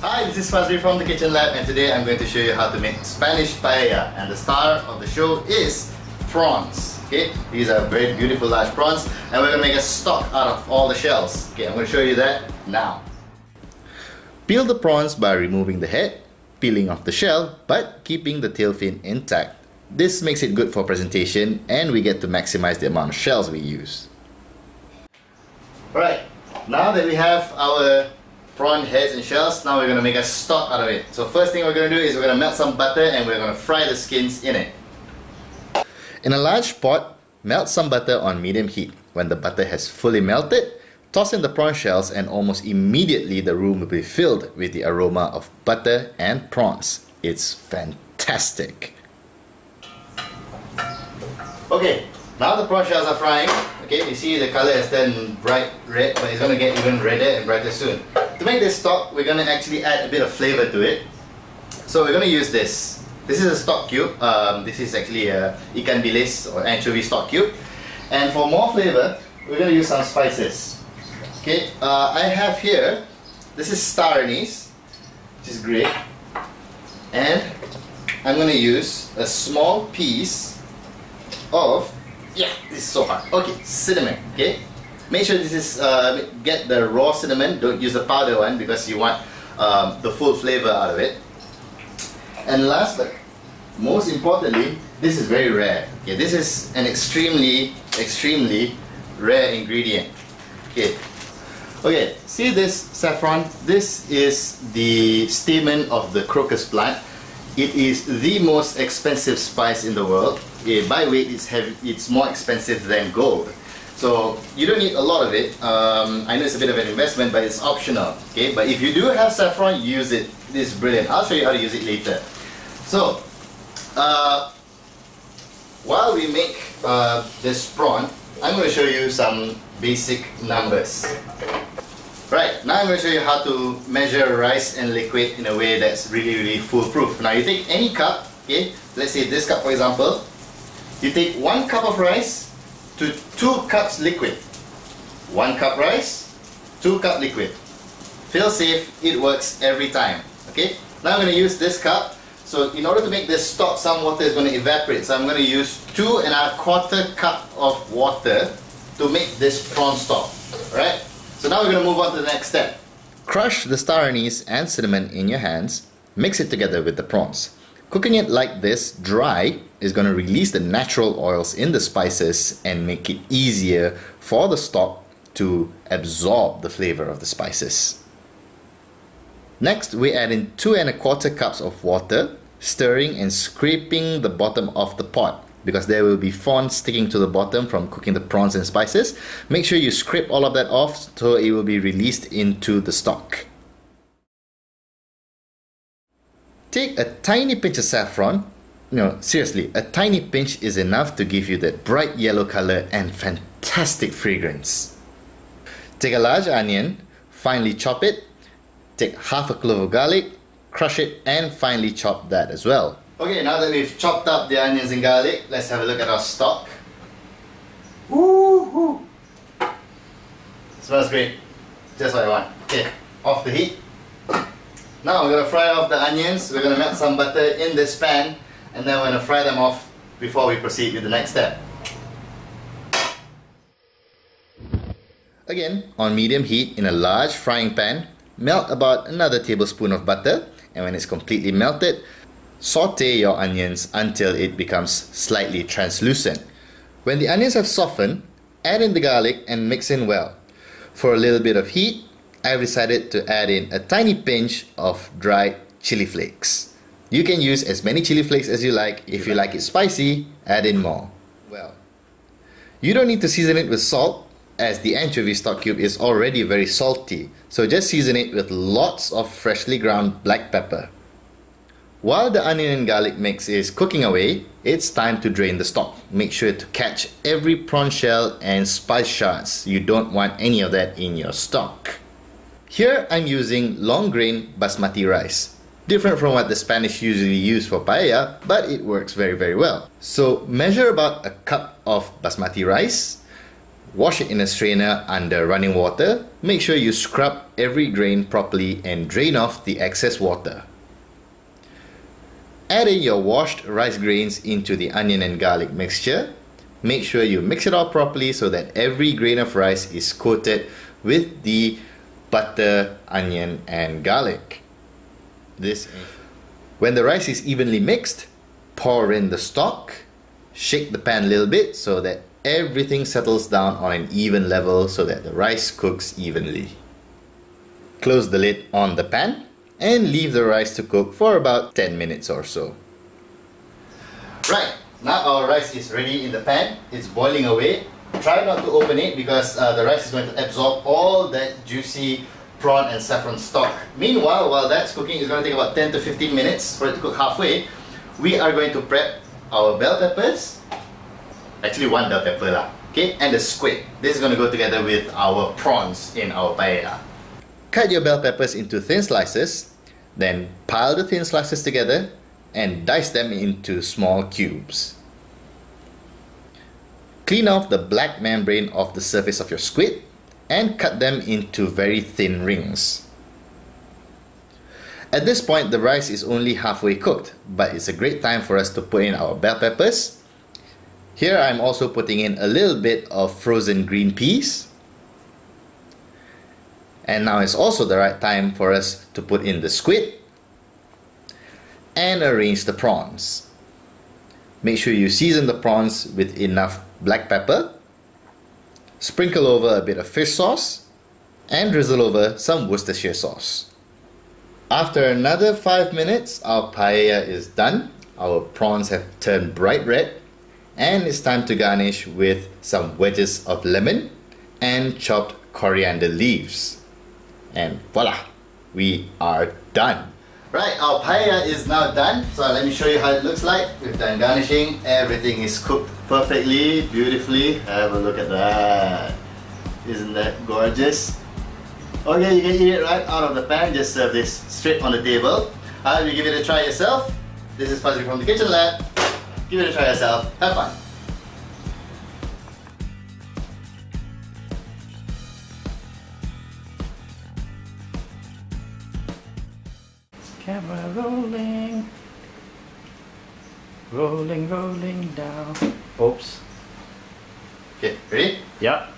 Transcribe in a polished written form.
Hi, this is Fazli from the Kitchen Lab, and today I'm going to show you how to make Spanish paella, and the star of the show is prawns. Okay, these are very beautiful large prawns, and we're going to make a stock out of all the shells. Okay, I'm going to show you that now. Peel the prawns by removing the head, peeling off the shell, but keeping the tail fin intact. This makes it good for presentation, and we get to maximize the amount of shells we use. Alright, now that we have our prawn heads and shells, now we're going to make a stock out of it. So first thing we're going to do is we're going to melt some butter and we're going to fry the skins in it. In a large pot, melt some butter on medium heat. When the butter has fully melted, toss in the prawn shells, and almost immediately the room will be filled with the aroma of butter and prawns. It's fantastic. Okay, now the prawn shells are frying. Okay, you see the color has turned bright red, but it's going to get even redder and brighter soon. To make this stock, we're going to actually add a bit of flavor to it. So we're going to use this. This is a stock cube. This is actually a ikan bilis or anchovy stock cube. And for more flavor, we're going to use some spices. Okay, I have here, this is star anise, which is great. And I'm going to use a small piece of, this is so hard. Okay, cinnamon. Okay, make sure this is get the raw cinnamon. Don't use the powder one because you want the full flavor out of it. And last but most importantly, this is very rare. Okay, this is an extremely rare ingredient. Okay, see this saffron? This is the stamen of the crocus plant. It is the most expensive spice in the world. By weight, it's more expensive than gold. So you don't need a lot of it. I know it's a bit of an investment, but it's optional. Okay, but if you do have saffron, use it. This is brilliant. I'll show you how to use it later. So while we make this prawn, I'm going to show you some basic numbers. Right, now I'm going to show you how to measure rice and liquid in a way that's really foolproof. Now you take any cup, okay, let's say this cup for example, you take 1 cup of rice to 2 cups liquid. 1 cup rice, 2 cup liquid. Feel safe, it works every time. Okay, now I'm going to use this cup. So in order to make this stock, some water is going to evaporate. So I'm going to use 2 1/4 cup of water to make this prawn stock. Alright? So now we're going to move on to the next step. Crush the star anise and cinnamon in your hands. Mix it together with the prawns. Cooking it like this, dry, is going to release the natural oils in the spices and make it easier for the stock to absorb the flavor of the spices. Next, we add in 2 1/4 cups of water, stirring and scraping the bottom of the pot, because there will be fond sticking to the bottom from cooking the prawns and spices. Make sure you scrape all of that off so it will be released into the stock. Take a tiny pinch of saffron. No, seriously, a tiny pinch is enough to give you that bright yellow color and fantastic fragrance. Take a large onion, finely chop it. Take half a clove of garlic, crush it, and finely chop that as well. Okay, now that we've chopped up the onions and garlic, let's have a look at our stock. Woohoo! Smells great. Just what I want. Okay, off the heat. Now we're going to fry off the onions. We're going to melt some butter in this pan, and then we're going to fry them off before we proceed with the next step. Again, on medium heat in a large frying pan, melt about another tablespoon of butter, and when it's completely melted, saute your onions until it becomes slightly translucent. When the onions have softened, add in the garlic and mix in well. For a little bit of heat, I've decided to add in a tiny pinch of dried chili flakes. You can use as many chili flakes as you like. If you like it spicy, add in more. Well, you don't need to season it with salt, as the anchovy stock cube is already very salty. So just season it with lots of freshly ground black pepper. While the onion and garlic mix is cooking away, it's time to drain the stock. Make sure to catch every prawn shell and spice shards. You don't want any of that in your stock. Here I'm using long grain basmati rice. Different from what the Spanish usually use for paella, but it works very well. So measure about a cup of basmati rice, Wash it in a strainer under running water. Make sure you scrub every grain properly and drain off the excess water. Add in your washed rice grains into the onion and garlic mixture. Make sure you mix it all properly so that every grain of rice is coated with the butter, onion and garlic. When the rice is evenly mixed, pour in the stock. Shake the pan a little bit so that everything settles down on an even level so that the rice cooks evenly. Close the lid on the pan and leave the rice to cook for about 10 minutes or so. Right, now our rice is ready in the pan. It's boiling away. Try not to open it because the rice is going to absorb all that juicy prawn and saffron stock. Meanwhile, while that's cooking, it's going to take about 10 to 15 minutes for it to cook halfway. We are going to prep our bell peppers. Actually, one bell pepper lah. Okay, and the squid. This is going to go together with our prawns in our paella. Cut your bell peppers into thin slices, then pile the thin slices together and dice them into small cubes. Clean off the black membrane off the surface of your squid and cut them into very thin rings. At this point, the rice is only halfway cooked, but it's a great time for us to put in our bell peppers. Here I'm also putting in a little bit of frozen green peas. And now is also the right time for us to put in the squid and arrange the prawns. Make sure you season the prawns with enough black pepper. Sprinkle over a bit of fish sauce and drizzle over some Worcestershire sauce. After another 5 minutes, our paella is done. Our prawns have turned bright red and it's time to garnish with some wedges of lemon and chopped coriander leaves. And voila, we are done. Right, our paella is now done. So let me show you how it looks like. We've done garnishing. Everything is cooked perfectly, beautifully. Have a look at that. Isn't that gorgeous? Okay, you can eat it right out of the pan. Just serve this straight on the table. You give it a try yourself. This is Fuzzy from the Kitchen Lab. Give it a try yourself. Have fun. Camera rolling. Rolling, rolling down. Oops. Okay, ready? Yep.